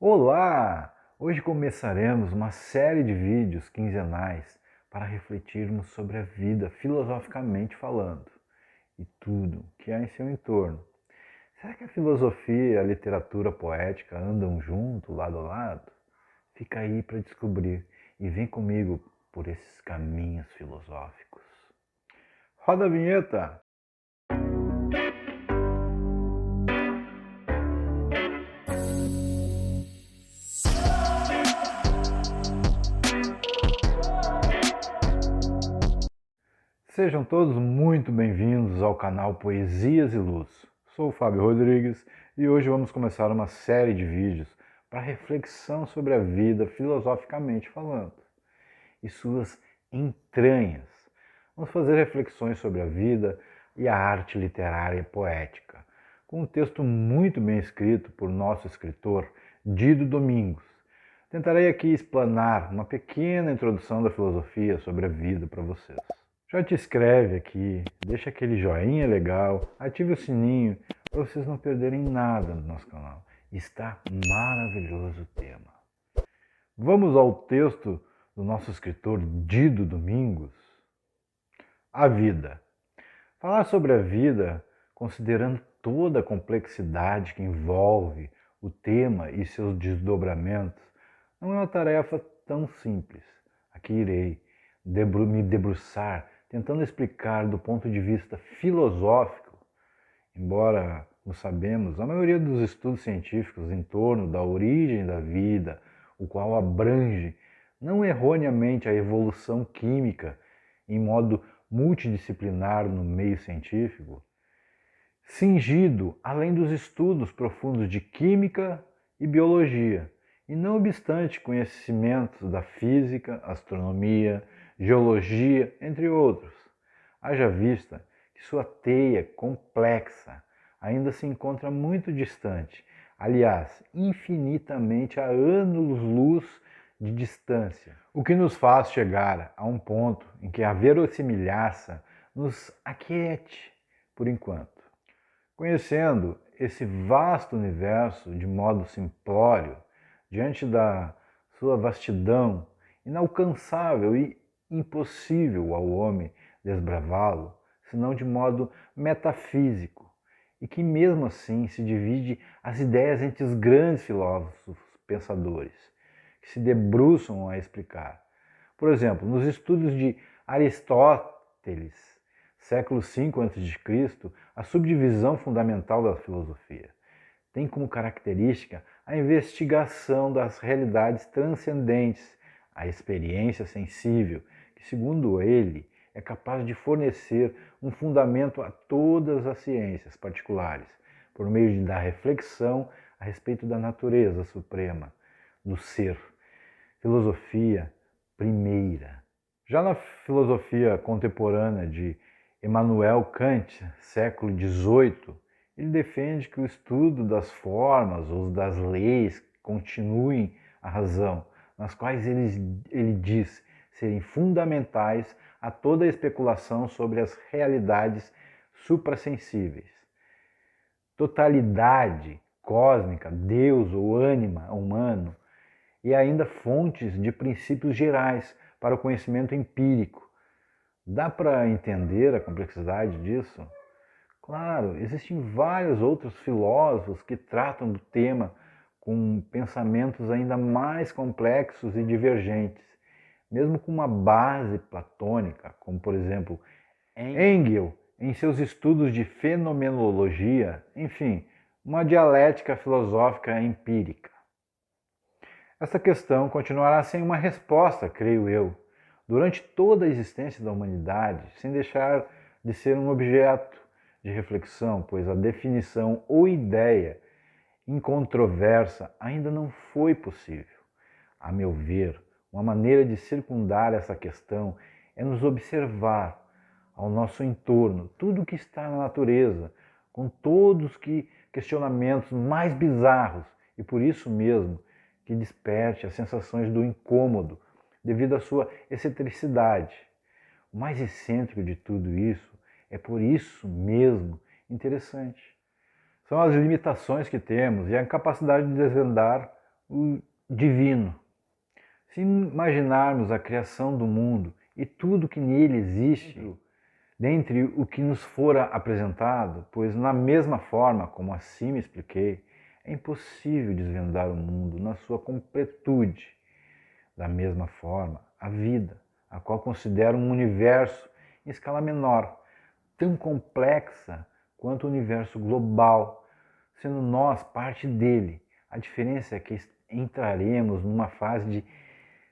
Olá! Hoje começaremos uma série de vídeos quinzenais para refletirmos sobre a vida filosoficamente falando e tudo que há em seu entorno. Será que a filosofia e a literatura poética andam junto, lado a lado? Fica aí para descobrir e vem comigo por esses caminhos filosóficos. Roda a vinheta! Sejam todos muito bem-vindos ao canal Poesias e Luz. Sou o Fábio Rodrigues e hoje vamos começar uma série de vídeos para reflexão sobre a vida filosoficamente falando e suas entranhas. Vamos fazer reflexões sobre a vida e a arte literária e poética, com um texto muito bem escrito por nosso escritor Dido Domingos. Tentarei aqui explanar uma pequena introdução da filosofia sobre a vida para vocês. Já te inscreve aqui, deixa aquele joinha legal, ative o sininho para vocês não perderem nada no nosso canal. Está maravilhoso o tema. Vamos ao texto do nosso escritor Dido Domingos. A vida. Falar sobre a vida, considerando toda a complexidade que envolve o tema e seus desdobramentos, não é uma tarefa tão simples. Aqui irei me debruçar tentando explicar do ponto de vista filosófico, embora, como sabemos, a maioria dos estudos científicos em torno da origem da vida, o qual abrange, não erroneamente, a evolução química em modo multidisciplinar no meio científico, cingido além dos estudos profundos de química e biologia, e não obstante conhecimentos da física, astronomia, geologia, entre outros. Haja vista que sua teia complexa ainda se encontra muito distante, aliás, infinitamente a anos-luz de distância, o que nos faz chegar a um ponto em que a verossimilhança nos aquiete por enquanto. Conhecendo esse vasto universo de modo simplório, diante da sua vastidão, inalcançável e impossível ao homem desbravá-lo, senão de modo metafísico, e que mesmo assim se divide as ideias entre os grandes filósofos pensadores, que se debruçam a explicar. Por exemplo, nos estudos de Aristóteles, século V a.C., a subdivisão fundamental da filosofia tem como característica a investigação das realidades transcendentes, a experiência sensível, que, segundo ele, é capaz de fornecer um fundamento a todas as ciências particulares, por meio da reflexão a respeito da natureza suprema, do ser. Filosofia primeira. Já na filosofia contemporânea de Immanuel Kant, século XVIII, ele defende que o estudo das formas ou das leis continuem a razão, nas quais ele diz serem fundamentais a toda a especulação sobre as realidades suprassensíveis. Totalidade cósmica, Deus ou ânima humano, e ainda fontes de princípios gerais para o conhecimento empírico. Dá para entender a complexidade disso? Claro, existem vários outros filósofos que tratam do tema com pensamentos ainda mais complexos e divergentes, mesmo com uma base platônica, como por exemplo Hegel em seus estudos de fenomenologia, enfim, uma dialética filosófica empírica. Essa questão continuará sem uma resposta, creio eu, durante toda a existência da humanidade, sem deixar de ser um objeto de reflexão, pois a definição ou ideia incontroversa ainda não foi possível. A meu ver, uma maneira de circundar essa questão é nos observar ao nosso entorno, tudo que está na natureza, com todos que questionamentos mais bizarros, e por isso mesmo que desperte as sensações do incômodo devido à sua excentricidade. O mais excêntrico de tudo isso é por isso mesmo interessante. São as limitações que temos e a incapacidade de desvendar o divino. Se imaginarmos a criação do mundo e tudo que nele existe, dentre o que nos fora apresentado, pois na mesma forma como assim me expliquei, é impossível desvendar o mundo na sua completude. Da mesma forma, a vida, a qual considero um universo em escala menor, tão complexa quanto o universo global, sendo nós parte dele. A diferença é que entraremos numa fase de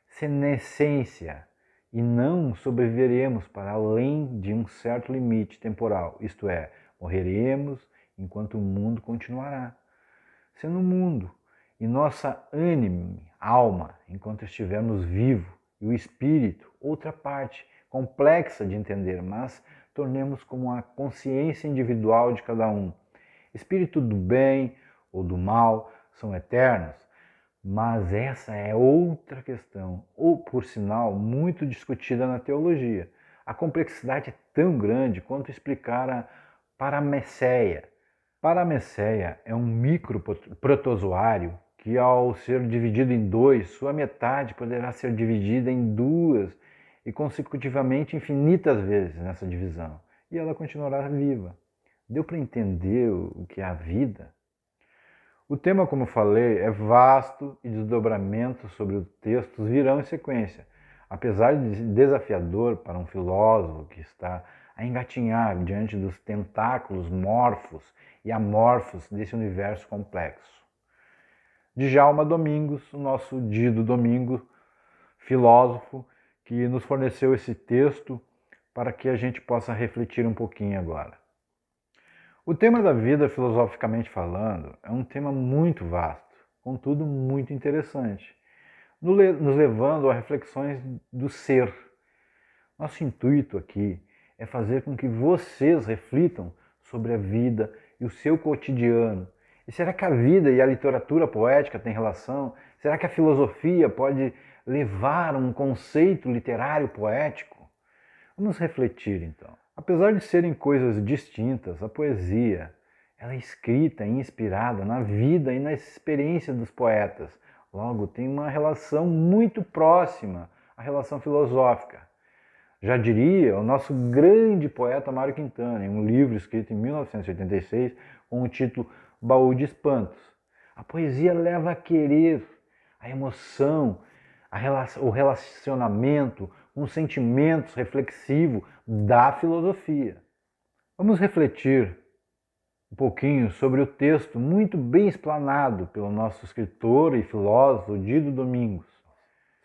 senescência e não sobreviveremos para além de um certo limite temporal, isto é, morreremos enquanto o mundo continuará sendo o mundo, e nossa ânime, alma, enquanto estivermos vivos, e o espírito, outra parte, complexa de entender, mas tornemos como a consciência individual de cada um. Espírito do bem ou do mal são eternos, mas essa é outra questão, ou por sinal, muito discutida na teologia. A complexidade é tão grande quanto explicar a paramecia. Paramecia é um microprotozoário que, ao ser dividido em dois, sua metade poderá ser dividida em duas e consecutivamente infinitas vezes nessa divisão, e ela continuará viva. Deu para entender o que é a vida? O tema, como falei, é vasto e desdobramentos sobre os textos virão em sequência, apesar de desafiador para um filósofo que está a engatinhar diante dos tentáculos morfos e amorfos desse universo complexo. Djalma Domingos, o nosso Dido Domingo, filósofo, que nos forneceu esse texto para que a gente possa refletir um pouquinho agora. O tema da vida, filosoficamente falando, é um tema muito vasto, contudo muito interessante, nos levando a reflexões do ser. Nosso intuito aqui é fazer com que vocês reflitam sobre a vida e o seu cotidiano. E será que a vida e a literatura poética têm relação? Será que a filosofia pode levar a um conceito literário poético? Vamos refletir então. Apesar de serem coisas distintas, a poesia ela é escrita e inspirada na vida e na experiência dos poetas. Logo, tem uma relação muito próxima à relação filosófica. Já diria o nosso grande poeta Mário Quintana, em um livro escrito em 1986 com o título Baú de Espantos. A poesia leva a querer, a emoção, o relacionamento com os sentimentos reflexivos da filosofia. Vamos refletir um pouquinho sobre o texto muito bem explanado pelo nosso escritor e filósofo Dido Domingos.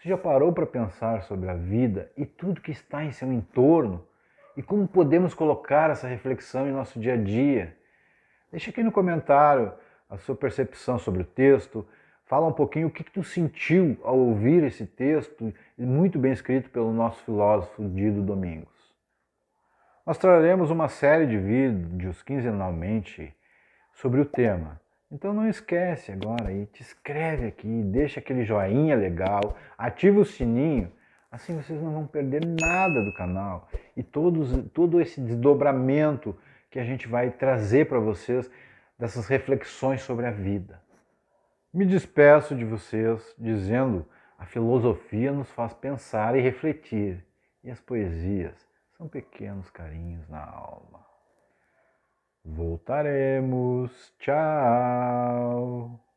Você já parou para pensar sobre a vida e tudo que está em seu entorno? E como podemos colocar essa reflexão em nosso dia a dia? Deixa aqui no comentário a sua percepção sobre o texto. Fala um pouquinho o que tu sentiu ao ouvir esse texto, muito bem escrito pelo nosso filósofo Dido Domingos. Nós traremos uma série de vídeos quinzenalmente sobre o tema. Então não esquece agora aí, te inscreve aqui, deixa aquele joinha legal, ativa o sininho, assim vocês não vão perder nada do canal. E todo esse desdobramento que a gente vai trazer para vocês dessas reflexões sobre a vida. Me despeço de vocês dizendo: a filosofia nos faz pensar e refletir, e as poesias são pequenos carinhos na alma. Voltaremos. Tchau!